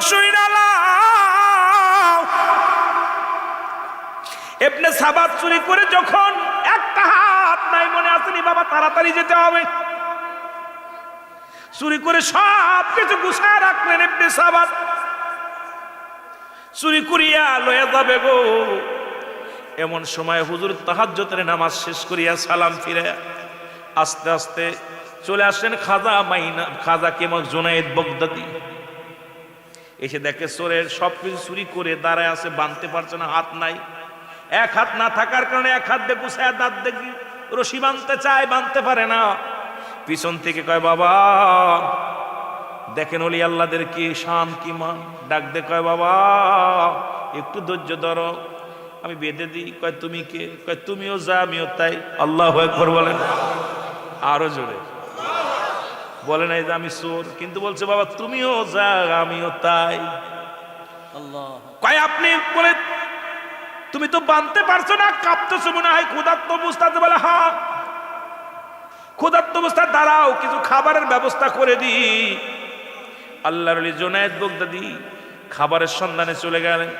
শুইরা লাও। ইবনে সাবাত চুরি করে যখন একটা হাত নাই, মনে আসেনি বাবা তাড়াতাড়ি যেতে হবে, চুরি করে সব কিছু গুছায় রাখলেন। ইবনে সাবাত চুরি করিয়া লয়ে যাবে গো। এমন সময় হুজুর তাহাজ্জুদের নামাজ শেষ করিয়া সালাম ফিরে আস্তে আস্তে চলে আসেন খাজা কেমক জুনায়েদ বাগদাদি। এসে দেখে চোরের সবকিছু চুরি করে দাঁড়ায় আছে, বাঁধতে পারছে না, হাত নাই। এক হাত না থাকার কারণে এক হাত দিয়ে গুছায় দাঁত দেখি রশি বাঁধতে চায়, বাঁধতে পারে না। পিছন থেকে কয় বাবা দেখেন ওলি আল্লাহদের কি শান কি মান, ডাক দে কয় বাবা একটু ধৈর্য ধরো, আমি বেঁধে দিই। কয় তুমি কে? কয় তুমিও যা আমিও তাই। আল্লাহু আকবার বলেন, আরো জোরে বলে নাই যে আমি চোর, কিন্তু বলছে বাবা তুমিও যা আমিও তাই। কয় আপনি বলে তুমি তো বাঁধতে পারছো না, কাঁপতেছো মনে হয় ক্ষুধার্ত অবস্থাতে। বলে হ্যাঁ ক্ষুধার্ত অবস্থা, দাঁড়াও কিছু খাবারের ব্যবস্থা করে দিই। আল্লাহর ওলি জুনায়েদ বাগদাদি খাবারের সন্ধানে চলে গেলেন।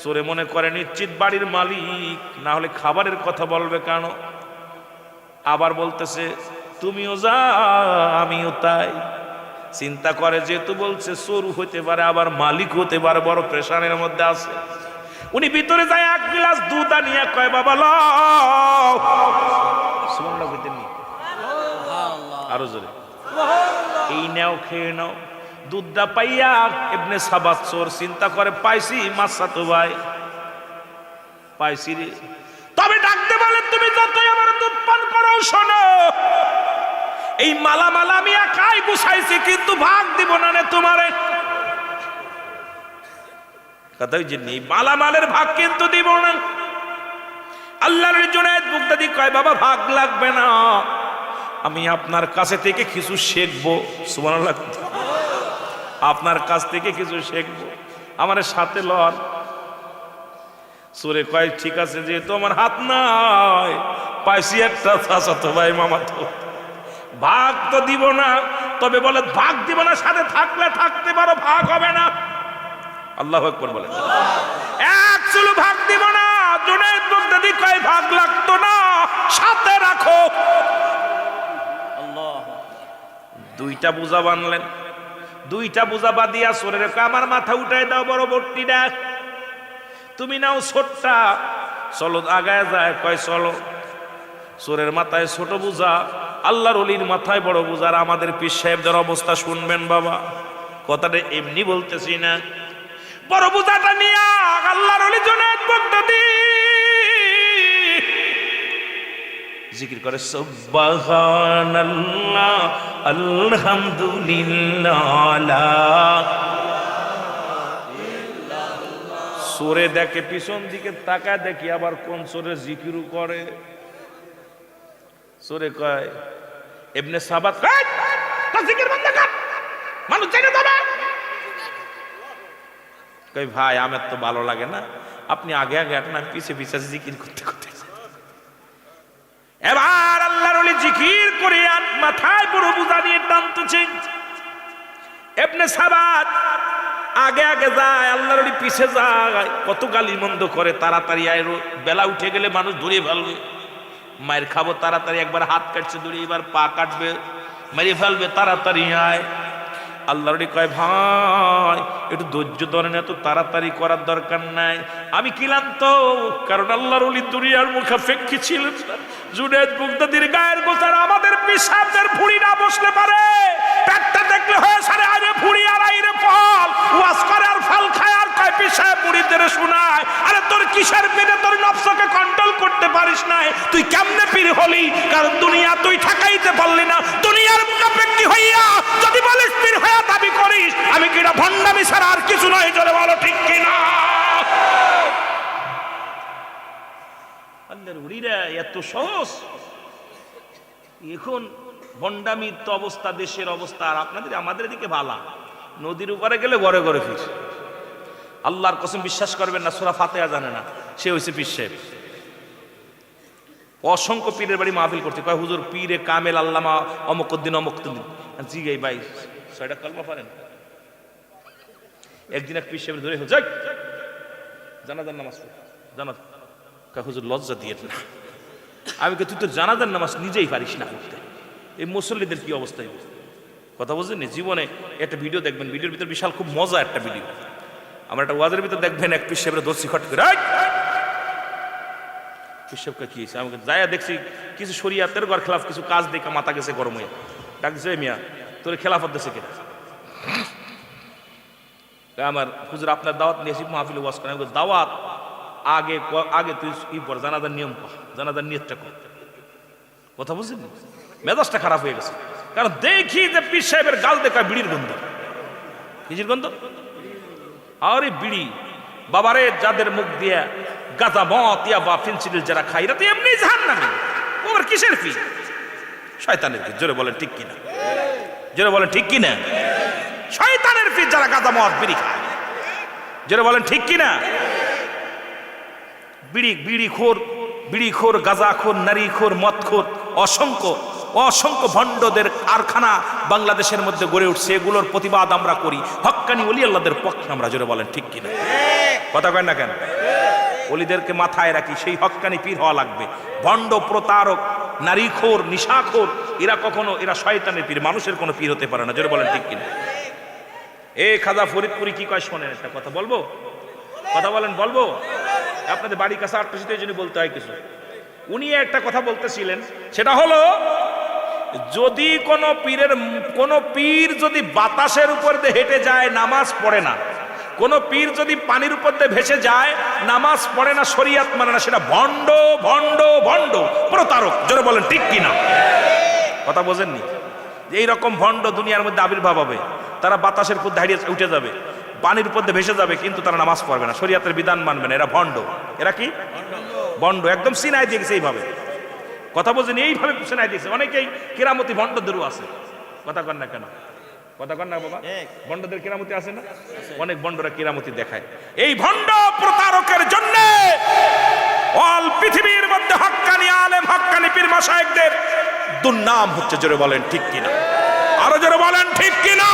চোরে মনে করে নিশ্চিত বাড়ির মালিক, না হলে খাবারের কথা বলবে কেন। আবার বলতেছে তুমিও যা আমিও তাই। চিন্তা করে যেহেতু বলছে চোর হতে পারে আবার মালিক হতে পারে, বড় প্রেশারের মধ্যে আছে। উনি ভিতরে যায় এক গ্লাস দুধ আনিয়া কয় বাবা লও। সুবহানাল্লাহ কইতেন নি? আরো জোরে এই নাও খেয়ে নাও। দুধটা পাইয়া ইবনে সাবাত চোর চিন্তা করে পাইছি মাসাতো ভাই, পাইছি রে। তবে ডাকতে বলে তুমি যতই আমার দুধ পান করো শোনো, এই মালামাল আমি একাই গুছাইছি, কিন্তু ভাগ দিব না রে তোমারে। কথা হচ্ছে নেই, মালামালের ভাগ কিন্তু দিব না। আল্লাহর জুনায়েদ বাগদাদি কয় বাবা ভাগ লাগবে না, আমি আপনার কাছে থেকে কিছু শিখবো। সুবহানাল্লাহ, আপনার কাছ থেকে কিছু শিখবো, আমার সাথে লন। সুরে কয় ঠিক আছে, যেহেতু আমার হাত নাই পাইছি একটা চাচাতো ভাই মামাতো, ভাগ তো দিব না। তবে বলে ভাগ দিব না, সাথে থাকলে থাকতে পারো, ভাগ হবে না। আল্লাহু আকবার বলে, এক চুলো ভাগ দিব না। জুনায়েদ বাগদাদি কয় ভাগ লাগতো না, সাথে রাখো। দুইটা বোঝা বানলেন, দুইটা বোঝা বাঁধিয়া চোরের আমার মাথা উঠাই দাও বড় বট্টিটা, তুমি নাও ছোটটা, চলো আগায় যায়। কয় চলো। চোরের মাথায় ছোট বোঝা, আল্লাহর ওলির মাথায় বড় বোঝা। আর আমাদের পীর সাহেবদের অবস্থা শুনবেন বাবা, কথাটা এমনি বলতেছি না। বড় বোঝাটা নিয়া আল্লাহর ওলি জুনায়েদ বাগদাদি জিকির করে সুবহানাল্লাহ আলহামদুলিল্লাহ। চোরে দেখে পিছন দিকে তাকায়, দেখি আবার কোন চোরে জিকিরু করে। চোরে কয় ইবনে সাবাত জিকির বন্ধ কর, মানুষ জেনে যাবে। কই ভাই আমার তো ভালো লাগে না, আপনি আগে আগে না পিছে পিছে জিকির করতে করতে। এবার আল্লাহর ওলি জিকির করে মাথায় পুরো বোঝা নিয়ে টানতেছে। ইবনে সাবাত আগে আগে যায়, আল্লাহর ওলি পিছে যায়। কত গালি মন্দ করে, তাড়াতাড়ি আয়, বেলা উঠে গেলে মানুষ ধরে ফেলবে, মায়ের খাবো তাড়াতাড়ি। একবার হাত কাটছে ধরে, এবার পা কাটবে, মেরে ফেলবে, তাড়াতাড়ি আয়। আল্লাহর ওলি কয় ভাই একটু ধৈর্য ধরেন, এত তাড়াতাড়ি করার দরকার নাই, আমি ক্লান্ত। কারণ আল্লাহর ওলি দুনিয়ার মুখাপেক্ষী ছিলেন না। জুনায়েদ বাগদাদির গায়ের গোছার আমাদের পিসাবদের ভুঁড়ি না বসলে পারে, পেটটা দেখলে হয়ে সারে আরে ভুঁড়ি আর আইরে ফল, ওয়াজ করে আর ফল খায়। আর কয় পিসাব মুড়িদের শোনায়, আরে তোর কিসের পেটে তোর নফসকে কন্ট্রোল করতে পারিস নাই, তুই কেমনে পীর হলি? কারণ দুনিয়া তুই ঠেকাইতে পারলি না। দুনিয়ার মুখাপেক্ষী হইয়া যদি বলিস পীর হইয়া দাবি করিস, আমি কিনা ভণ্ডামি ছাড়া আর কিছু নয়। জোরে বলো ঠিক কিনা? আল্লাহর ওলিরা এত সহজ। এখন ভণ্ডামির তো অবস্থা, দেশের অবস্থা। আর আপনাদের আমাদের দিকে ভালা, নদীর উপরে গেলে ঘরে ঘরে ফির। আল্লাহর কসম বিশ্বাস করবেন না, সূরা ফাতিহা জানে না, সে হইছে পীর সাহেব। অসংখ্য পীরের বাড়ি মাহফিল করতে, কয় হুজুর পীরে কামেল আল্লামা অমুকুদ্দিন অমুকুদ্দিন। জি গাই ভাই 6টা কলমা পারেন? একদিন এক পীর সাহেব ধরে যাই জানাজার নামাজ পড়, জানাজা হুজুর লজ্জা দিয়ে না। আমি তুই তোর জানাজার নামাজ নিজেই পারিস না করতে, এই মুসল্লিদের কি অবস্থায় কথা বলছেন। জীবনে একটা ভিডিও দেখবেন, ভিডিওর ভিতরে বিশাল খুব মজা একটা ভিডিও। আমার একটা ওয়াজের ভিতরে দেখবেন এক পীর সাহেবের দর্শি খট করে পীর সাহেবকে কি হয়েছে, আমাকে যাইয়া দেখছি কিছু শরিয়াতের ঘর খেলাফ কিছু কাজ দেখে মাথা গেছে গরম হয়ে ডাকছে মিয়া তোর খেলাফত দেশে কেনা। আমার হুজুর আপনার দাওয়াত নিয়েছি মাহফিলে ওয়াজ করেন, দাওয়াত আগে আগে তুই ই পর জানাজার নিয়ম কর, জানাজার নিয়তটা কর। কথা বুঝছেন, মেজাজটা খারাপ হয়ে গেছে। কারণ দেখি যে পীর সাহেবের গাল দেখা বিড়ির গন্ধ, কিসের গন্ধ? আরে বিড়ি বাবারে, যাদের মুখ দিয়ে গাঁজা মদ ইয়া বা ফেন্সিডিল যারা খায় এরা তো এমনি জাহান্নামী। ওর কিসের ফি? শয়তানের ফি। জোরে বলেন ঠিক কিনা, জোরে বলেন ঠিক কিনা। শয়তানের ফি যারা গাঁজা মদ বিড়ি খায়, জোরে বলেন ঠিক কিনা। বিড়িখোর, গাঁজাখোর, নারীখোর, মদখোর, অসংখ্য ভণ্ডদের কারখানা বাংলাদেশের মধ্যে গড়ে উঠছে। এগুলোর প্রতিবাদ আমরা করি, হক্কানি ওলি আল্লাহদের পক্ষে আমরা। জোরে বলেন ঠিক কিনা। কথা কয় না কেন? ওলিদেরকে মাথায় রাখি, সেই হক্কানি পীর হওয়া লাগবে। ভণ্ড, প্রতারক, নারীখোর, নিশাখোর এরা শয়তানের পীর, মানুষের কোনো পীর হতে পারে না। জোরে বলেন ঠিক কিনা। খাজা ফরিদপুরি কি কয় শোনেন, একটা কথা বলবো, কথা বলেন বলবো। আপনাদের বাড়ির কাছে আটটা এই জন্য বলতে হয় কিছু। উনি একটা কথা বলতেছিলেন, সেটা হলো যদি কোনো পীর যদি বাতাসের উপর দিয়ে হেঁটে যায় নামাজ পড়ে না, কোন পীর যদি পানির উপর দিয়ে ভেসে যায় নামাজ পড়ে না, শরিয়াত মানে না, সেটা ভণ্ড ভণ্ড ভণ্ড প্রতারক। জোরে বলেন ঠিক কিনা। কথা বোঝেননি? এইরকম ভণ্ড দুনিয়ার মধ্যে আবির্ভাব হবে। তারা বাতাসের উপর দাঁড়িয়ে উঠে যাবে, পানির উপর দিয়ে ভেসে যাবে, কিন্তু তারা নামাজ পড়বে না, শরিয়াতের বিধান মানবে না। এরা ভণ্ড। এরা কি ভণ্ড? একদম সিনাই দিয়ে গেছে এইভাবে। কথা বোঝেন, এইভাবে সিনাই দিয়েছে। অনেকেই কেরামতি ভণ্ডদেরও আছে। কথা কন না কেন? কথা কন না বাবা, ভণ্ডদের কেরামতি আছে না? অনেক ভণ্ডরা কেরামতি দেখায়। এই ভণ্ড প্রতারকের জন্য অল পৃথিবীর মধ্যে হক্কানি আলেম, হক্কানি পীর মাশায়েখদের দুর্নাম হচ্ছে। জোরে বলেন ঠিক কিনা, আরো জোরে বলেন ঠিক কিনা।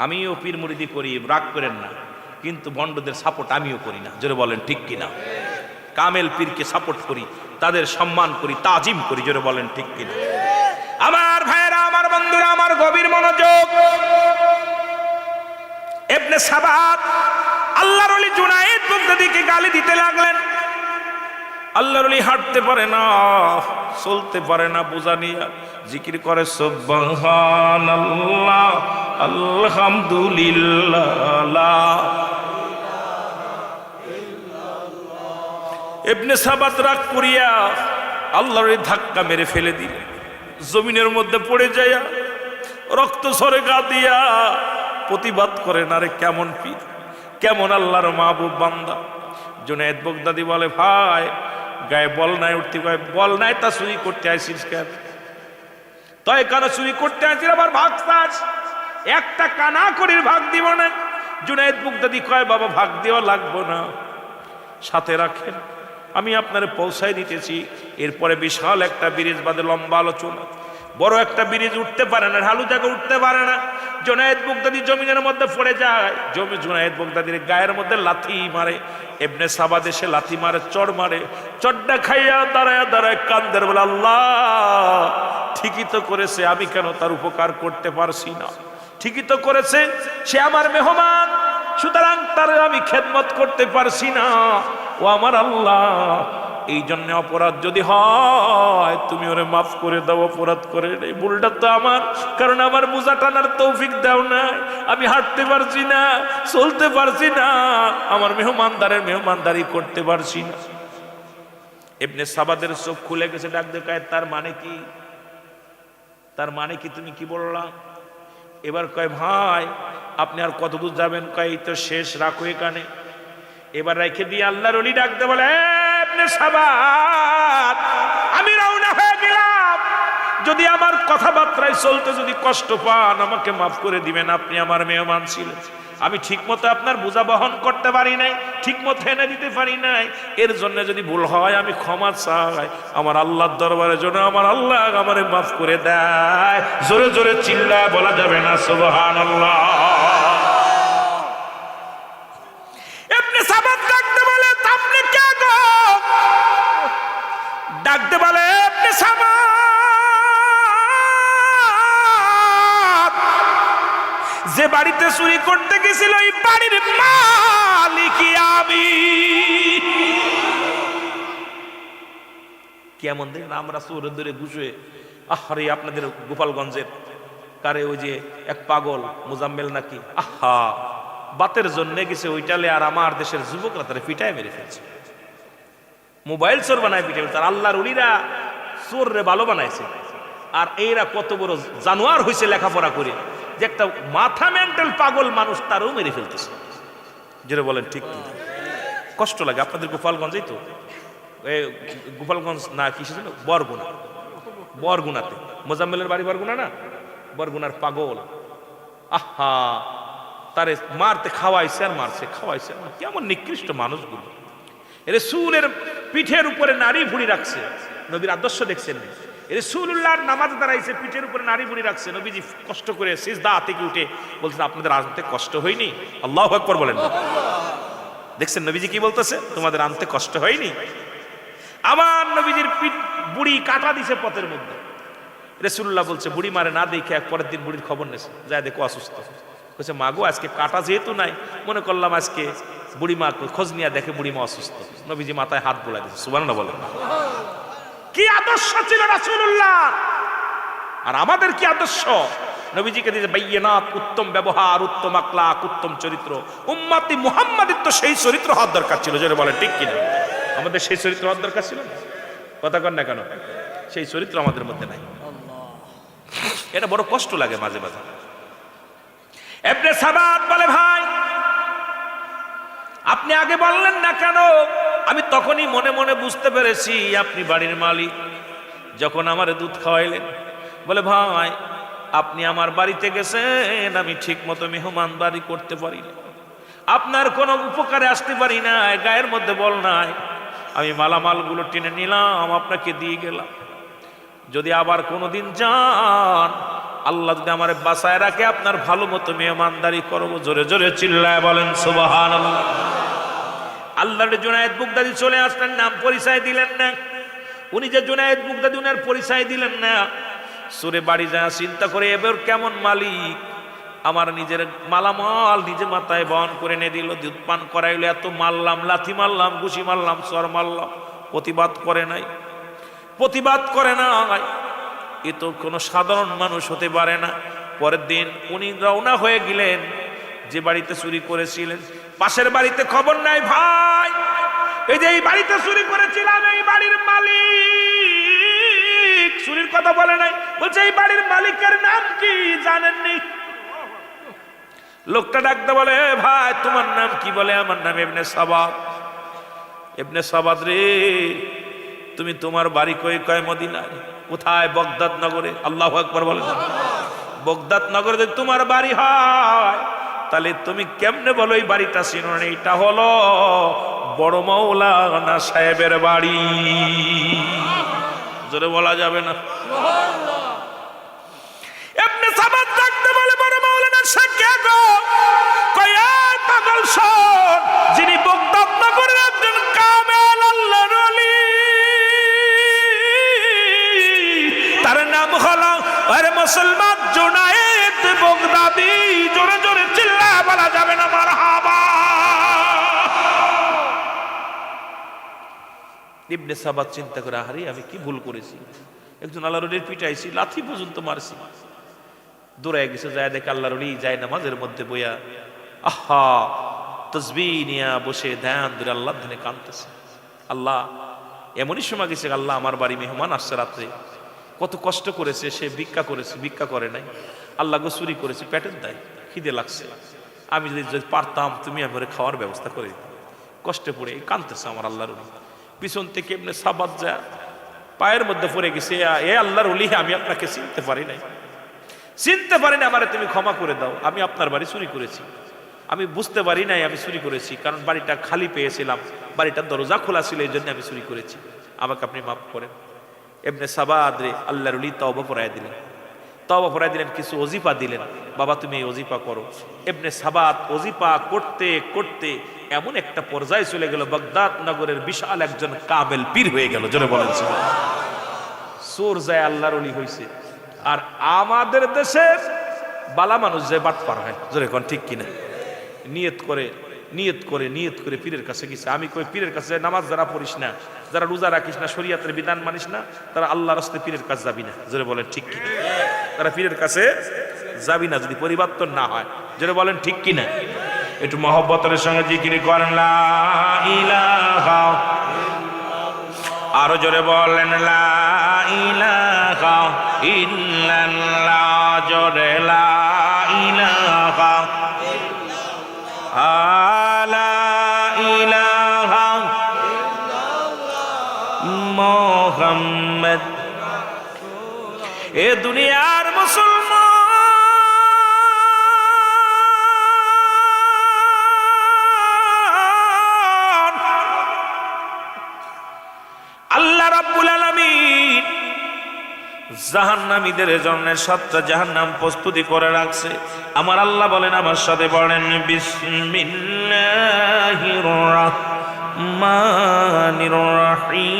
আমিও পীর মুরিদি করি, রাগ করেন না, কিন্তু ভণ্ডদের সাপোর্ট আমিও করি না। জোরে বলেন ঠিক কিনা। কামেল পীরকে সাপোর্ট করি, তাদের সম্মান করি, তাজিম করি। জোরে বলেন ঠিক কিনা। আমার ভাইয়েরা, আমার বন্ধুরা, আমার গভীর মনোযোগ। ইবনে সাবাত আল্লাহর ওলি জুনায়েদ বাগদাদীকে গালি দিতে লাগলেন। আল্লাহর ওলি হাঁটতে পারে না, চলতে পারে না, বোঝা নিয়ে জিকির করে সুবহানাল্লাহ, আলহামদুলিল্লাহ। ইবনে সাবাত রাগ করিয়া আল্লাহর ওলি ধাক্কা মেরে ফেলে দিলেন। জমিনের মধ্যে পড়ে যাইয়া রক্ত সরে গা দিয়া প্রতিবাদ করেন, আরে কেমন পীর, কেমন আল্লাহর মাহবুব বান্দা। জুনায়েদ বাগদাদী বলে, ভাই গায়ে বল নাই উঠতে, বল নাই তা চুরি করতে আসিস কেন? তাই কেন চুরি করতে আসিস? আবার ভাগ চাস? একটা কানা করির ভাগ দিব না। জুনায়েদ বাগদাদী কয়, বাবা ভাগ দেওয়া লাগবো না, সাথে রাখেন, আমি আপনারে পৌঁছায় দিতেছি। এরপরে বিশাল একটা ব্রিজ বাদে লম্বা আলোচনা। বড় একটা ব্রিজ উঠতে পারে না, ঢালু জায়গা উঠতে পারে না। জুনায়েদ বাগদাদী জমিনের মধ্যে পড়ে যায়। জুনায়েদ বাগদাদীর গায়ের মধ্যে লাথি মারে। ইবনে সাবাত এসে লাথি মারে, চড় মারে। চড়টা খাইয়া দাঁড়ায় দাঁড়ায় কান্দের, বলে আল্লাহ ঠিকই তো করেছে, আমি কেন তার উপকার করতে পারছি না? ঠিকই তো করেছে, সে আমার মেহমান, সুতরাং তার আমি খেদমত করতে পারছি না। ও আমার আল্লাহ, এই জন্য অপরাধ যদি হয় তুমি ওরে মাফ করে দাও। অপরাধ করে এই ভুলটা তো আমার, কারণ আমার বোঝা টানার তৌফিক দাও না। আমি হাঁটতে পারছি না, চলতে পারছি না, আমার মেহমানদারি করতে পারছি না। ইবনে সাবাদের চোখ খুলে গেছে। ডাক দেখায়, তার মানে কি? তার মানে কি? তুমি কি বললা? এবার কয়, ভাই আপনি আর কতদূর যাবেন? কয়, এই তো শেষ, রাখো এখানে। এবার রেখে দিয়ে আল্লাহর ওলি ডাকতে বলে, ইবনে সাবাত আমি রওনা হয়ে গেলাম। যদি আমার কথাবার্তায় চলতে যদি কষ্ট পান আমাকে মাফ করে দিবেন। আপনি আমার মেহমান ছিলেন, আমি ঠিক মতো আপনার বোঝা বহন করতে পারি নাই, ঠিক মতো এনে দিতে পারি নাই, এর জন্য যদি ভুল হয় আমি ক্ষমা চাই আমার আল্লাহর দরবারে, যেন আমার আল্লাহ আমারে মাফ করে দেয়। জোরে জোরে চিল্লায় বলা যাবে না সুবহানাল্লাহ? ইবনে সাবাত ডাকতে বলে আপনি কে গো? ডাকতে বলে ইবনে সাবাত, যে বাড়িতে চুরি করতে গেছিল এই বাড়ির মালিক আমি। কেমন দেখেন আমরা চোরের ধরে ঘুষে, আহারে আপনাদের গোপালগঞ্জের কারে ওই যে এক পাগল মুজাম্মেল নাকি, আহা বাতের জন্য গেছে ওইটালে, আর আমার দেশের যুবকরা তারা পিটায় মেরে ফেলছে, মোবাইল চোর বানায় পিটায় ফেলছে। আর আল্লাহর ওলিরা চোর রে ভালো বানাইছে, আর এরা কত বড় জানোয়ার হয়েছে লেখাপড়া করে, যে একটা মাথা মেন্টাল পাগল মানুষ তারও মেরে ফেলতেছে। যেটা বলেন ঠিক কি? কষ্ট লাগে। আপনাদের গোপালগঞ্জেই তো, গোপালগঞ্জ না কি ছিল, বরগুনা, বরগুনাতে মোজাম্মেলের বাড়ি বরগুনা না, বরগুনার পাগল, আহা তারে মারতে খাওয়াইছে আর মারছে, খাওয়াইছে। কেমন নিকৃষ্ট মানুষগুলো। রাসূলের পিঠের উপরে নারী ভুঁড়ি রাখছে, নবীর আদর্শ দেখছেন। রাসূলুল্লাহর নামাজ দাঁড়াইছে, পিঠের উপরে নারী ভুঁড়ি রাখছে, নবীজি কষ্ট করে সিজদা থেকে উঠে বলছেন আপনাদের আনতে কষ্ট হয়নি? আল্লাহু আকবার বলেন না? দেখছেন নবীজি কি বলতেছে, তোমাদের আনতে কষ্ট হয়নি? আমার নবীজির পিঠ বুড়ি কাটা দিছে পথের মধ্যে। রাসূলুল্লাহ বলছে বুড়ি মারে না দেখে এক পরের দিন বুড়ির খবর নেছে, যায় দেখো অসুস্থ। বলছে মাগো আজকে কাটা যেহেতু নাই, মনে করলাম আজকে বুড়িমা খোঁজ নিয়ে দেখে বুড়িমা অসুস্থ। নবীজি মাথায় হাত বোলাই দিচ্ছে, সুবহানাল্লাহ বলেন। কি আদর্শ ছিল রাসূলুল্লাহ! আর আমাদের কি আদর্শ? নবীজিকে দিয়ে বাইয়িনাত, উত্তম ব্যবহার, উত্তম আখলাক, উত্তম চরিত্র। উম্মতি মুহাম্মাদের তো সেই চরিত্র হওয়ার দরকার ছিল, যেটা বলেন ঠিক কিনা? আমাদের সেই চরিত্র হওয়ার দরকার ছিল না? কথা কন না কেন? সেই চরিত্র আমাদের মধ্যে নাই। এটা বড় কষ্ট লাগে মাঝে মাঝে। ইবনে সাবাত বলে ভাই আপনি আগে বললেন না কেন? আমি তখনই মনে মনে বুঝতে পেরেছি আপনি বাড়ির মালিক। যখন আমার দুধ খাওয়াইলেন, বলে ভাই আপনি আমার বাড়িতে গেছেন, আমি ঠিক মতো মেহমানদারি করতে পারি না, আপনার কোনো উপকারে আসতে পারি না, গায়ের মধ্যে বল নাই, আমি মালামালগুলো টেনে নিলাম আপনাকে দিয়ে গেলাম। যদি আবার কোনোদিন যান, আল্লাহ যদি আমার বাসায় রাখে, আপনার ভালো মতো মেহমানদারি করবো। জোরে জোরে চিল্লায় বলেন সুবহানাল্লাহ। আল্লাহর জুনায়েদ বুগদাদি চলে আসলেন, নাম পরিচয় দিলেন না। উনি যে জুনায়েদ বুগদাদি, উনার পরিচয় দিলেন না। সুরে বাড়ি যা চিন্তা করে এবার কেমন মালিক, আমার নিজের মালামাল নিজে মাথায় বহন করে এনে দিল, দুধ পান করাইলো, এত মারলাম, লাথি মারলাম, ঘুষি মারলাম, চর মারলাম, প্রতিবাদ করে নাই, প্রতিবাদ করে না। এ তো কোনো সাধারণ মানুষ হতে পারে না। পরের দিন উনি রওনা হয়ে গেলেন যে বাড়িতে চুরি করেছিলেন। পাশের বাড়িতে খবর নাই, ভাই এই যে এই বাড়িতে চুরি করেছিলাম, এই বাড়ির মালিক চুরির কথা বলে নাই, বলছে এই বাড়ির মালিকের নাম কি জানেননি? লোকটা ডাকতে বলে ভাই তোমার নাম কি? বলে আমার নাম ইবনে সাবাত। ইবনে সাবাত রে, তুমি তোমার বাড়ি কয় মদিনায়? কোথায়? বগদাদ নগরে। আল্লাহু আকবার বলেন। বগদাদ নগরে যদি তোমার বাড়ি হয়, তাহলে তুমি কেমনে বলো এই বাড়িটা চিনো না? এটা হলো বড় মাওলানা সাহেবের বাড়ি। জোরে বলা যাবে না? ইবনে সাবাত ডাকতে বলে বড় মাওলানা সাহেব কে গো? কয় এই পাগল শোন, যিনি বগদাদ নগরের একজন কামেল আল্লাহর ওলি, তার নাম হলো আরে মুসলমান জুনায়েদ বগদাদি। জোরে জোরে চিল্লায় বলা যাবে না মারহাবা? ইবনে সাবাত চিন্তা করে আহারে আমি কি ভুল করেছি, একজন আল্লাহর ওলির পিটাইছি, লাথি পর্যন্ত মারছি। দৌড়ায় গেছে, যায় দেখে আল্লাহর ওলি যায় নামাজের মধ্যে বইয়া আহা তাসবিহ নিয়া বসে ধ্যান ধরে আল্লাহর ধ্যানে কাঁদতেছে। আল্লাহ এমনই সময় গেছে, আল্লাহ আমার বাড়ি মেহমান আসছে রাত্রে, কত কষ্ট করেছে সে, ভিক্ষা করেছে, ভিক্ষা করে নাই, আল্লাহ গো চুরি করেছে, পেটের দায়, খিদে লাগছে, আমি যদি পারতাম তুমি আমার খাওয়ার ব্যবস্থা করে দিতাম। কষ্টে পড়ে কাঁদতেছে আমার আল্লাহর ওলি। পিছন থেকে ইবনে সাবাত যায় পায়ের মধ্যে পড়ে গেছে, এ আল্লাহর ওলি, আমি আপনাকে চিনতে পারি নাই, চিনতে পারি না, আমারে তুমি ক্ষমা করে দাও, আমি আপনার বাড়ি চুরি করেছি, আমি বুঝতে পারি নাই আমি চুরি করেছি, কারণ বাড়িটা খালি পেয়েছিলাম, বাড়িটার দরজা খোলা ছিল, এই জন্য আমি চুরি করেছি, আমাকে আপনি মাফ করেন। ইবনে সাবাদ রে আল্লাহর ওলি তওবা পড়ায় দিলেন, তওবা পড়ায় দিলেন, কিছু ওজিফা দিলেন, বাবা তুমি এই ওজিফা করো। ইবনে সাবাদ ওজিফা করতে করতে এমন একটা পর্যায়ে চলে গেল, বাগদাদ নগরের বিশাল একজন কামেল পীর হয়ে গেল, জোরে বলেন সুবহানাল্লাহ। সোর যায় আল্লাহর ওলি হইছে, আর আমাদের দেশের বালা মানুষ যায় বাটপার হয়, জোরে কোন ঠিক কিনা? নিয়ত করে পীরের কাছে গেছে। আমি কই পীরের কাছে নামাজ যারা পড়িস না, যারা রোজা রাখিস না, শরীয়তের বিধান মানিস না, তারা আল্লাহর রাস্তে পীরের কাছে যাবি না, জোরে বলেন ঠিক কিনা? তারা পীরের কাছে যাবি না যদি পরিবর্তন না হয়, জোরে বলেন ঠিক কিনা? একটু মহব্বতের সঙ্গে জিকির করেন লা ইলাহা, আরো জোরে বলেন লা ইলাহা ইল্লাল্লাহ, জোরে লা ইলাহা লা ইলাহা মুহাম্মদ। এ দুনিয়ার মুসলমান, আল্লাহ রাব্বুল আলামিন জাহান্নামীদের জন্য 7টা জাহান্নাম প্রস্তুতি করে রাখছে। আমার আল্লাহ বলেন, আমার সাথে বলেন, বিসমিল্লাহির রাহমানির রাহিম,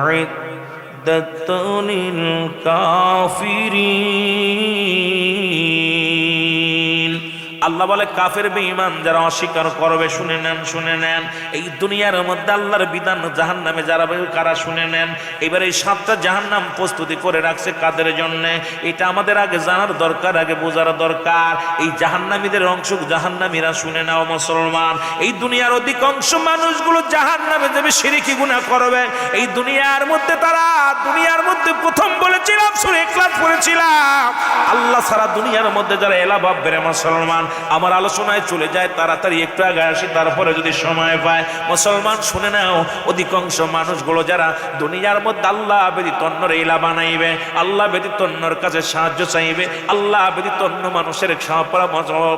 উইদ্দাত লিল কাফিরিন। আল্লাহ বলে কাফের বেঈমান যারা অস্বীকার করবে, শুনে নেন, এই দুনিয়ার মধ্যে আল্লাহর বিধান জাহান্নামে যারা কারা, শুনে নেন। এবার এই 7টা জাহান্নাম প্রস্তুতি করে রাখছে কাদের জন্য, এটা আমাদের আগে জানার দরকার, আগে বোঝার দরকার। এই জাহান্নামীদের অংশ, জাহান্নামীরা শুনে নাও মুসলমান, এই দুনিয়ার অধিকাংশ মানুষগুলো জাহান্নামে যাবে, শিরকি গুনাহ করবে। এই দুনিয়ার মধ্যে তারা, দুনিয়ার মধ্যে প্রথম বলেছিলাম সূরা ইখলাস পড়েছিলাম, আল্লাহ সারা দুনিয়ার মধ্যে যারা এলাভাব বেড়ে মুসলমান, আমার আলোচনায় চলে যায় তাড়াতাড়ি, একটু আগে আসি, তারপরে যদি সময় পায়। মুসলমান শুনে নাও, অধিকাংশ মানুষগুলো যারা দুনিয়ার মধ্যে আল্লাহ ব্যতীত অন্যর ইলা বানাইবে, আল্লাহ ব্যতীত অন্যর কাছে সাহায্য চাইবে, আল্লাহ ব্যতীত অন্য মানুষের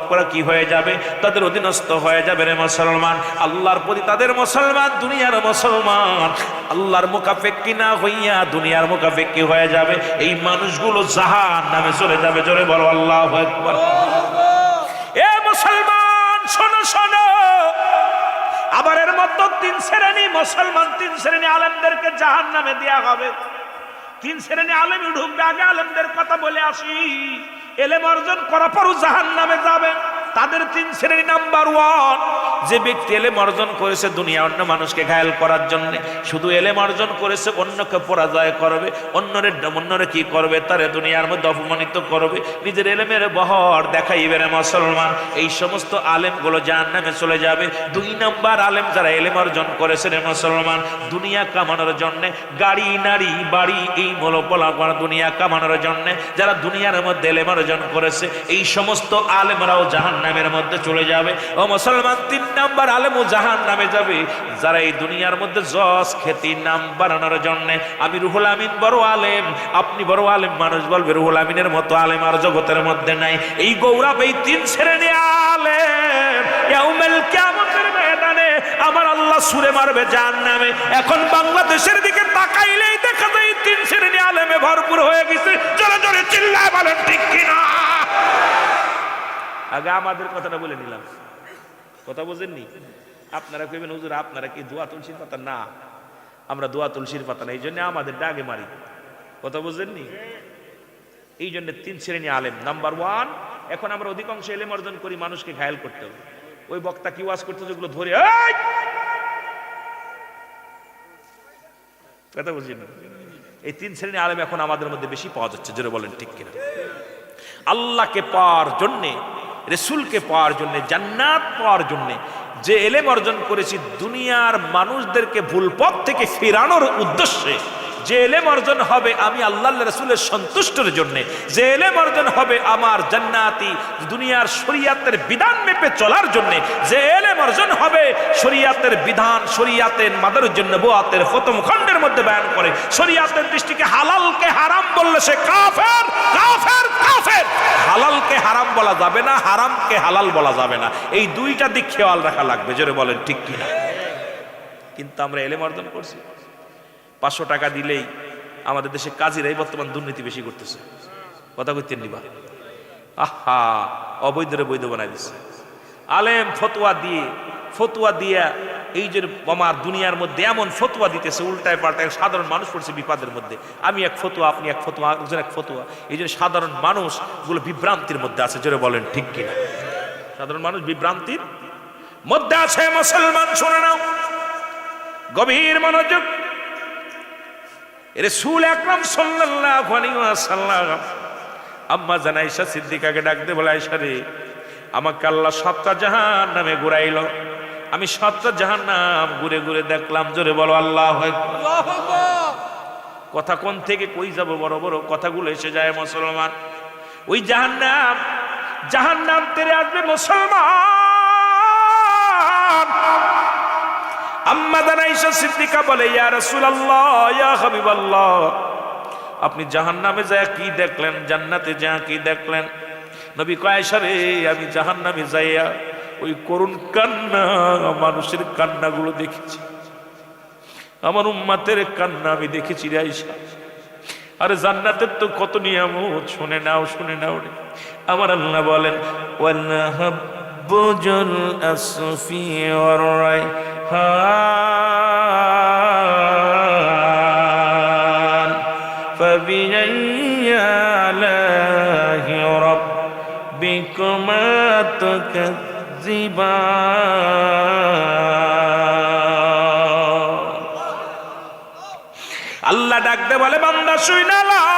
পরা কি হয়ে যাবে, তাদের অধীনস্থ হয়ে যাবে রে মুসলমান। আল্লাহর প্রতি তাদের মুসলমান, দুনিয়ার মুসলমান আল্লাহর মুখাপেক্ষী না হইয়া দুনিয়ার মুখাপেক্ষী হয়ে যাবে। এই মানুষগুলো জাহান্নামে চলে যাবে, জোরে বলো আল্লাহু আকবার। এ মুসলমান শোনো শোনো, আবার এর মধ্যে 3 শ্রেণী মুসলমান, 3 শ্রেণী আলেমদেরকে জাহান্নামে দেয়া হবে। 3 শ্রেণী আলেম ঢুকবে, আগে আলেমদের কথা বলে আসি। এলেম অর্জন করার পরও জাহান্নামে যাবে। তাদের 3 শ্রেণী। নাম্বার 1, যে ব্যক্তি এলেম অর্জন করেছে দুনিয়া অন্য মানুষকে ঘায়েল করার জন্য, শুধু এলেম অর্জন করেছে, অন্যকে পরাজয় করবে, অন্যরে কি করবে, তারে দুনিয়ার মধ্যে অপমানিত করবে, নিজের এলেমের বহর দেখাইবে রে মুসলমান। এই সমস্ত আলেমগুলো জাহান্নামে চলে যাবে। 2 নাম্বার আলেম যারা এলেম অর্জন করেছে রে মুসলমান, দুনিয়া কামানোর জন্য, গাড়ি নারী বাড়ি এই মোলপলা দুনিয়া কামানোর জন্য যারা দুনিয়ার মধ্যে এলেম অর্জন করেছে, এই সমস্ত আলেমরাও জাহান্নামের মধ্যে চলে যাবে। ও মুসলমান, 3 নাম্বার আলেমও জাহান্নামে যাবে যারা এই দুনিয়ার মধ্যে যশ খ্যাতি নাম বাড়ানোর জন্য, আমি রুহুল আমিন বড় আলেম, আপনি বড় আলেম, মানুষ বলবে রুহুল আমিনের মতো আলেম আর জগতের মধ্যে নাই। এই গৌরব এই 3 শ্রেণী আলেম ইয়াউমুল কিয়ামতের ময়দানে আমার আল্লাহ ছুঁড়ে মারবে জাহান্নামে। এখন বাংলাদেশের দিকে তাকাইলেই দেখা যায় 3 শ্রেণী আলেমে ভরপুর হয়ে গেছে। জোরে জোরে চিল্লায় বলেন ঠিক কিনা? আগে আমাদের কথাটা বলে নিলাম, কথা বুঝেননি? আপনারা কইবেন হুজুর আপনারা কি দোয়া তুলসীর পাতা? না, আমরা দোয়া তুলসীর পাতা না, এই জন্য আমাদের ডাগে মারি, কথা বুঝেননি? এই জন্য 3 শ্রেণী আলেম। নাম্বার 1, এখন আমরা অধিকাংশ এলেম অর্জন করি মানুষকে ঘায়েল করতে হবে। ওই বক্তা কি ওয়াজ করতে, যেগুলো ধরে কথা বুঝেন। এই 3 শ্রেণী আলেম এখন আমাদের মধ্যে বেশি পাওয়া যাচ্ছে, জোরে বলেন ঠিক কিনা? আল্লাহকে পাওয়ার জন্যে, রসুলকে পাওয়ার জন্যে, জান্নাত পাওয়ার জন্যে যে এলেম অর্জন করেছি, দুনিয়ার মানুষদেরকে ভুল পথ থেকে ফেরানোর উদ্দেশ্যে যে এলেম অর্জন হবে আমি আল্লাহ রাসূলের সন্তুষ্টের জন্য, যে এলেম অর্জন হবে আমার জান্নাতি দুনিয়ার শরীয়তের বিধান মেপে চলার জন্য, যে এলেম অর্জন হবে শরীয়তের বিধান শরীয়তের মাদারুজ নবুওয়াতের প্রথম খণ্ডের মধ্যে বয়ান করে শরীয়তের দৃষ্টিকে হালালকে হারাম বললে সে কাফের কাফের কাফের। হালালকে হারাম বলা যাবে না, হারামকে হালাল বলা যাবে না, এই দুইটা দিক খেয়াল রাখা লাগবে। জোরে বলেন ঠিক কিনা? কিন্তু আমরা এলেম অর্জন করছি, 500 টাকা দিলেই আমাদের দেশে কাজীরাই বর্তমান দুর্নীতি বেশি করতেছে। কথা কইতেন নিবা? আহা, অবৈধরে বৈধ বানাই দিচ্ছে। আলেম ফতুয়া দিয়া এই যে আমার দুনিয়ার মধ্যে এমন ফতুয়া দিতেছে উল্টায় পাল্টায়, সাধারণ মানুষ পড়ছে বিপদের মধ্যে। আমি এক ফতুয়া, আপনি এক ফতুয়া, একজন এক ফতুয়া, এই জন্য সাধারণ মানুষগুলো বিভ্রান্তির মধ্যে আছে। জোরে বলেন ঠিক কিনা? সাধারণ মানুষ বিভ্রান্তির মধ্যে আছে। মুসলমান শুনে নাও, গভীর মনোযোগ। রাসূল আকরাম সাল্লাল্লাহু আলাইহি ওয়াসাল্লাম আম্মা জান আয়েশা সিদ্দিকাকে ডাক দিয়ে বলে, আয়েশা রে, আমাকে আল্লাহ 7টা জাহান্নামে ঘুরাইলো, আমি 7টা জাহান্নাম ঘুরে ঘুরে দেখলাম। জোরে বলো আল্লাহু আকবার। কথা কোন থেকে কই যাব, বড় বড় কথাগুলো এসে যায় মুসলমান। ওই জাহান্নাম তেরে আসবে মুসলমান। আম্মা জান আয়েশা সিদ্দিকা বলে, ইয়া রাসূলুল্লাহ, ইয়া হাবিবাল্লাহ, আপনি জাহান্নামে যায় কি দেখলেন, জান্নাতে যায় কি দেখলেন? নবী কয়, আয়েশা রে, আমি জাহান্নামে যাইয়া ওই করুণ কান্না, মানুষের কান্নাগুলো দেখেছি, আমার উম্মতের কান্না আমি দেখেছি রে আয়েশা। আরে জান্নাতের তো কত নিয়ামত, শুনে নাও রে। আমার আল্লাহ বলেন, ওয়াল্লাহাবুজুল আসফি ওয়ার রায়হান ফাবিআইয়ি আলাহি রাব্বিকুমা তুকাজ্জিবান। আল্লাহ ডাকতে বলে, বান্দা শুইনা লও,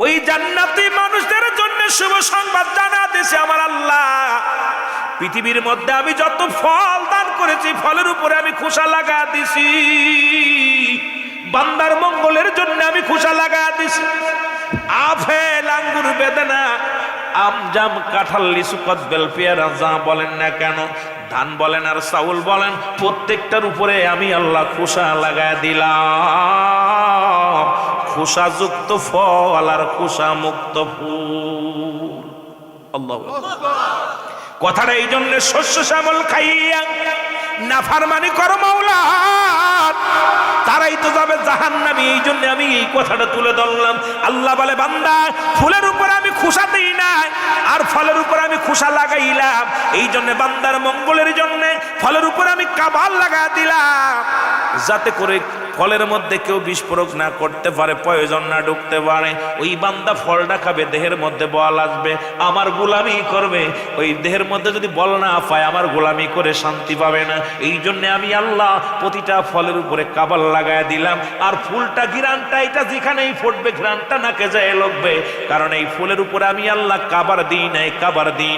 ওই জান্নাতি মানুষদের জন্য শুভ সংবাদ জানা দিয়েছে আমার আল্লাহ। পৃথিবীর মধ্যে আমি যত ফল দান করেছি, ফলের উপরে আমি খোসা লাগা দিছি, বান্দার মঙ্গলের জন্য আমি খোসা লাগা দিছি। আপেল, আঙ্গুর, বেদানা, আম, জাম, কাঁঠাল, লিচু, কদবেল, পেয়ারা যা বলেন না কেন, ধান বলেন আর চাউল বলেন, প্রত্যেকটার উপরে আমি আল্লাহ খোসা লাগায় দিলাম। খোসা যুক্ত ফল আর খোসা মুক্ত ফুল। আল্লাহু আকবার। কথাটা এই জন্য শস্য শ্যামল খাইয়া নাফরমানি করো মাওলার, তারাই তো যাবে জাহান্নামে। এই জন্য আমি এই কথাটা তুলে ধরলাম। আল্লাহ বলে, বান্দা, ফুলের উপর আমি খোসা দিই নাই, আর ফলের উপর আমি খোসা লাগাইলাম। এই জন্য বান্দার মঙ্গলের জন্য ফলের উপর আমি কাবাল লাগা দিলাম, যাতে করে ফলের মধ্যে কেউ বিস্ফোরক না করতে পারে, পয়জন না ঢুকতে পারে। ওই বান্দা ফলটা খাবে, দেহের মধ্যে বল আসবে, আমার গোলামি করবে। ওই দেহের মধ্যে যদি বল না পায়, আমার গোলামি করে শান্তি পাবে না। এই জন্য আমি আল্লাহ প্রতিটা ফলের উপরে কাবাল লাগায় দিলাম। আর ফুলটা, ঘিরানটা, এটা যেখানেই ফুটবে ঘিরানটা নাকে যায় লাগবে, কারণ এই ফুলের উপরে আমি আল্লাহ কাবার দিই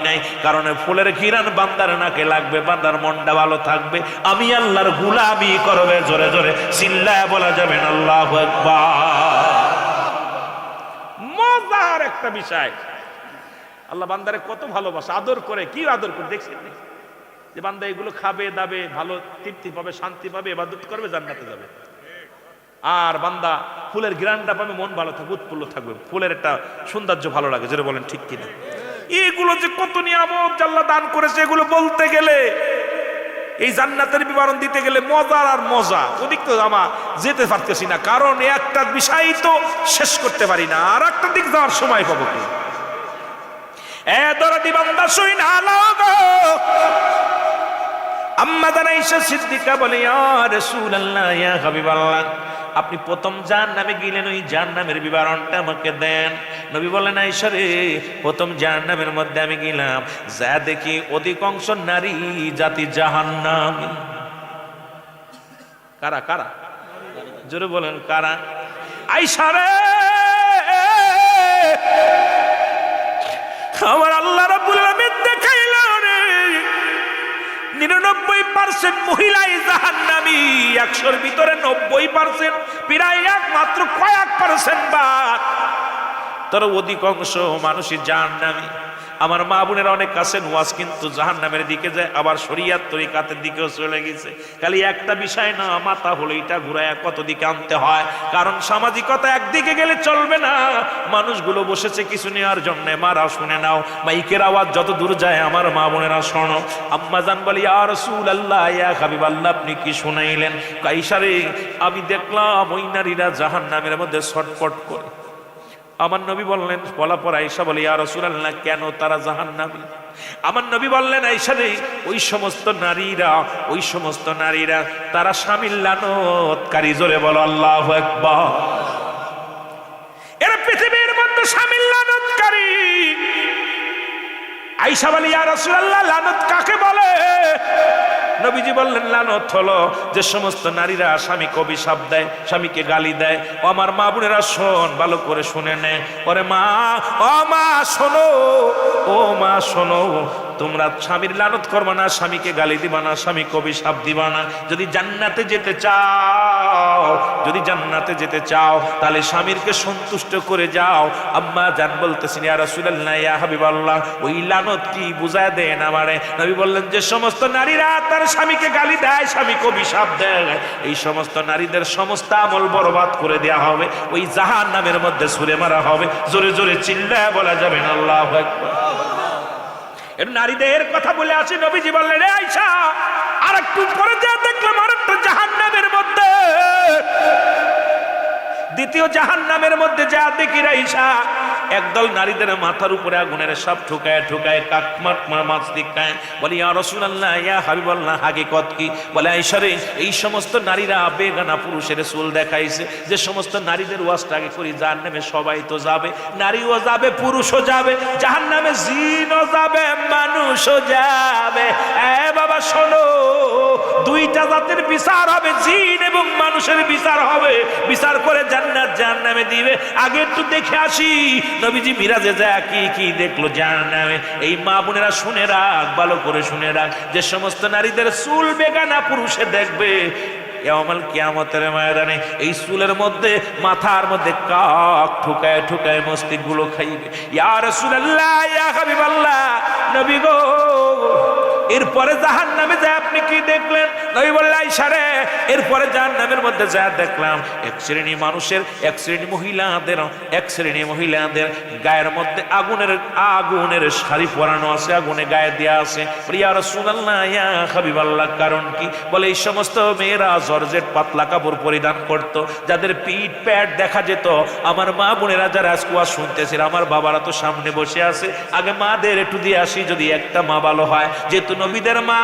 নাই, কারণ ফুলের ঘিরান বান্দার নাকে লাগবে, বান্দার মনটা ভালো থাকবে, আমি আল্লাহর গোলামি করবে। জোরে জোরে চিল্লায় বলা যাবেন আল্লাহু আকবার। মজার একটা বিষয়, আল্লাহ বান্দারে কত ভালোবাসে, আদর করে। কি আদর করে দেখছেন যে বান্দা এগুলো খাবে দাবে, ভালো তৃপ্তি পাবে, শান্তি পাবে, ইবাদত করবে, জান্নাতে যাবে। আর বান্দা ফুলের ঘ্রাণটা পাবে, মন ভালো থাকবে, উৎফুল্ল থাকবে, ফুলের একটা সৌন্দর্য ভালো লাগে। যেটা বলেন ঠিক কিনা? এগুলো যে কত নিয়ামত আল্লাহ দান করেছে, এগুলো বলতে গেলে, এই জান্নাতের বিবরণ দিতে গেলে মজার আর মজা, ওদিক তো আমার যেতে পারতেছি না, কারণ একটা বিষয় তো শেষ করতে পারি না, আর একটা দিক যাওয়ার সময় পাবো কি? দরদি বান্দা শুই না লাগো। আম্মা জান আয়েশা সিদ্দিকা বলে, ইয়া রাসূলুল্লাহ, ইয়া হাবিবাল্লাহ, আপনি প্রথম জাহান্নামে গেলেন, ওই জাহান্নামের বিবরণটা আমাকে দেন। নবী বলেন, আয়েশা রে, প্রথম জাহান্নামের মধ্যে আমি গেলাম, যা দেখি অধিকাংশ নারী জাতি জাহান্নামী। কারা কারা? জোরে বলেন কারা? আয়েশা রে, আমার আল্লাহ রাব্বুল আলামিন দেখে 100 ভিতরে 90% প্রায় একমাত্র কয়েক % বা তার অধিকাংশ মানুষই জাহান্নামী। আমার মা বোনের অনেক কাছে ওয়াজ কিন্তু জাহান্নামের দিকে যায়, আবার শরিয়াত তরিকাতের দিকেও চলে গেছে। খালি একটা বিষয় না, মাথা হলো এটা ঘুরায় কত দিকে আনতে হয়। কারণ সামাজিকতা একদিকে গেলে চলবে না। মানুষগুলো বসেছে কিছু নেওয়ার জন্য, মারা শুনে নাও, মাইকের আওয়াজ যত দূর যায় আমার মা বোনেরা শোনো। আম্মা জান বলি, ইয়া রাসূলুল্লাহ, ইয়া হাবিবাল্লাহ, আপনি কি শুনাইলেন? কাইসারে আমি দেখলাম ওই নারীরা জাহান্নামের মধ্যে ছটফট করে। আমার নবী বললেন, বলা পর আয়েশা বলে, ইয়া রাসূলুল্লাহ, কেন তারা জাহান্নামী? আমার নবী বললেন, আয়েশা রে, ওই সমস্ত নারীরা তারা স্বামীর লানতকারী। জোরে বলো আল্লাহু আকবার। এরা পৃথিবীর মধ্যে স্বামীর লানতকারী। আয়েশা বলে, ইয়া রাসূলুল্লাহ, লানত কাকে বলে? নবীজি বললেন, লানত হলো যে সমস্ত নারীরা স্বামীকে অভিশাপ দেয়, স্বামীকে গালি দেয়। ও আমার মা বোনেরা শোন, ভালো করে শুনে নে। ওরে মা, ও মা শোনো, ও মা শোনো, তোমরা স্বামীর লানত করবা না, স্বামীকে গালি দিবা না, স্বামীকে অভিশাপ দিবা না। যদি জান্নাতে যেতে চাও তাহলে স্বামীরকে সন্তুষ্ট করে যাও। আম্মা জান বলতেছেন, ইয়া রাসূলুল্লাহ, ইয়া হাবিবাল্লাহ, ওই লানত কি বুঝায় দেন আমারে? নবী বললেন, যে সমস্ত নারীরা তার স্বামীকে গালি দেয়, স্বামীকে অভিশাপ দেয়, এই সমস্ত নারীদের সমস্ত আমল বরবাদ করে দেয়া হবে, ওই জাহান্নামের মধ্যে ছুঁড়ে মারা হবে। জোরে জোরে চিল্লায় বলা যাবে না আল্লাহু আকবার। এর নারীদের কথা বলে আসি। নবীজি বললেন, রে আয়েশা, আর একটু পরে যা দেখলাম আরেকটা জাহান্নামের মধ্যে, দ্বিতীয় জাহান্নামের মধ্যে যা দেখি রে আয়েশা, একদল নারীদের মাথার উপরে আগুনের সাপ ঠুকায় কাকমাট মাছ দিকায়। বলি, ইয়া রাসূলুল্লাহ, ইয়া হাবিবাল্লাহ, হাকিকত কি? বলে, আয়েশা রে, এই সমস্ত নারীরা বেগানা পুরুষের চুল দেখাইছে। যে সমস্ত নারীদের ওয়াজটা আগে করি, জাহান্নামে সবাই তো যাবে, নারীও যাবে, পুরুষও যাবে, জাহান্নামে জিনও যাবে, মানুষও যাবে। এ বাবা শোনো, দুইটা জাতের বিচার হবে, জিন এবং মানুষের বিচার হবে। বিচার করে জান্নাত জাহান্নামে দিবে। আগে একটু দেখে আসি নবীজি মিরাজে যায় কি দেখলো জাহান্নামে। এই মা বোনেরা শুনে রাখ, ভালো করে শুনে রাখ, যে সমস্ত নারীদের চুল বেগানা পুরুষে দেখবে, ইয়াউমুল কিয়ামতের ময়দানে এই চুলের মধ্যে, মাথার মধ্যে কাক ঠুকায় মস্তিষ্ক গুলো খাইবে। ইয়া রাসূলুল্লাহ, ইয়া হাবিবাল্লাহ, নবী গো, এরপরে জাহান্নামে যায় আপনি কি দেখলেন? নবী বললেন, আয়েশা রে, এরপরে জাহান্নামের মধ্যে যা দেখলাম, এক শ্রেণী মানুষের, এক শ্রেণী মহিলাদের গায়ের মধ্যে আগুনের শাড়ি পরানো আছে, আগুনে গায়ে দেয়া আছে। ইয়া রাসূলুল্লাহ, ইয়া হাবিবাল্লাহ, কারণ কি? বলে, এই সমস্ত মেয়েরা জর্জেট পাতলা কাপড় পরিধান করত, যাদের পিঠ প্যাট দেখা যেত। আমার মা বোনেরা যারা আজকুয়া শুনতেছিল, আমার বাবারা তো সামনে বসে আছে, আগে মাদের একটু দিয়ে আসি, যদি একটা মা ভালো হয়, যেহেতু নবীদের মা